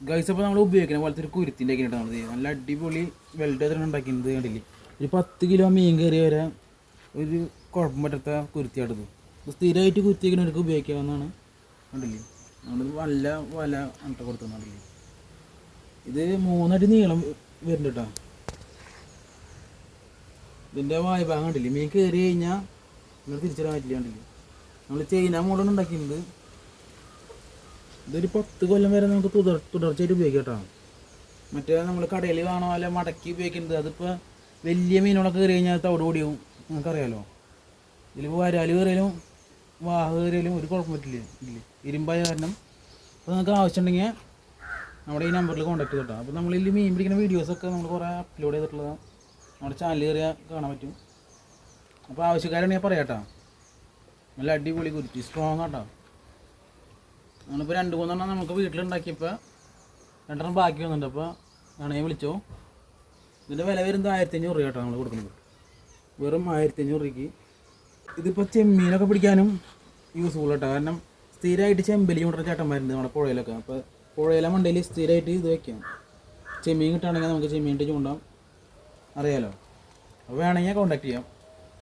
Guys അപ്പോൾ നമ്മൾ ഉപയോഗിക്കുന്ന പോലത്തെ ഒരു കുരുത്തിൻ്റെ ഒക്കെ നമ്മൾ നല്ല അടിപൊളി വെൽഡ് അതിന് ഉണ്ടാക്കിയത് കണ്ടില്ലേ. ഒരു 10 കിലോ മീൻ കയറി വരെ ഒരു കുഴപ്പം പറ്റാത്ത കുരുത്തിയാട്ടത്. സ്ഥിരമായിട്ട് കുരുത്തിക്കുന്നവർക്ക് ഉപയോഗിക്കാവുന്നതാണ്. കണ്ടില്ലേ നമ്മൾ നല്ല വല അണ്ട കൊടുത്തത് കണ്ടില്ലേ. ഇത് 3 അടി നീളം വരുന്നുണ്ട് കേട്ടോ. ഇതിൻ്റെ വായ്ഭാഗം കണ്ടില്ലേ, മീൻ കയറി കഴിഞ്ഞാൽ നിങ്ങൾ തിരിച്ചിടാൻ പറ്റില്ല. കണ്ടില്ലേ നമ്മൾ ചൈന മോഡൽ ഉണ്ടാക്കിയത്. ഇതൊരു 10 കൊല്ലം വരെ നമുക്ക് തുടർച്ചയായിട്ട് ഉപയോഗിക്കാം കേട്ടോ. മറ്റേ നമ്മൾ കടയിൽ കാണോ അല്ല മടക്കി ഉപയോഗിക്കുന്നത്. അതിപ്പോൾ വലിയ മീനുകളൊക്കെ കയറി കഴിഞ്ഞാൽ തവിട് പൊടിയും നമുക്കറിയാമല്ലോ. ഇതിലിപ്പോൾ വരാൽ കയറിയാലും വാഹ കയറിയാലും ഒരു കുഴപ്പം പറ്റില്ല. ഇല്ലേ ഇരുമ്പായ കാരണം. അപ്പോൾ നിങ്ങൾക്ക് ആവശ്യമുണ്ടെങ്കിൽ നമ്മുടെ ഈ നമ്പറിൽ കോൺടാക്ട് ചെയ്തിട്ടോ. അപ്പോൾ നമ്മളിൽ മീൻ പിടിക്കുന്ന വീഡിയോസൊക്കെ നമ്മൾ കുറേ അപ്ലോഡ് ചെയ്തിട്ടുള്ളതാണ്. നമ്മുടെ ചാനൽ കയറിയാൽ കാണാൻ പറ്റും. അപ്പോൾ ആവശ്യക്കാരാണെങ്കിൽ പറയാം കേട്ടോ. നല്ല അടിപൊളി കുരുത്തി സ്ട്രോങ് ആട്ടോ. നമ്മളിപ്പോൾ 2-3 നമുക്ക് വീട്ടിലുണ്ടാക്കിയപ്പോൾ 2 ബാക്കി വന്നിട്ടുണ്ട്. അപ്പോൾ വേണമെങ്കിൽ വിളിച്ചോ. ഇതിൻ്റെ വില വരുന്നത് 1500 രൂപ കേട്ടോ നമ്മൾ കൊടുക്കുന്നത്. വെറും 1500 രൂപയ്ക്ക്. ഇതിപ്പോൾ ചെമ്മീനൊക്കെ പിടിക്കാനും യൂസ്ഫുൾ കേട്ടോ. കാരണം സ്ഥിരമായിട്ട് ചെമ്പലി കൊണ്ടുവരുന്ന ചേട്ടന്മാരുണ്ട് നമ്മുടെ പുഴയിലൊക്കെ. അപ്പോൾ പുഴയിലെ മണ്ടയിൽ സ്ഥിരമായിട്ട് ഇത് വയ്ക്കാം. ചെമ്മീൻ കിട്ടുകയാണെങ്കിൽ നമുക്ക് ചെമ്മീൻ ചൂണ്ടാം അറിയാലോ. അപ്പോൾ വേണമെങ്കിൽ കോൺടാക്ട് ചെയ്യാം.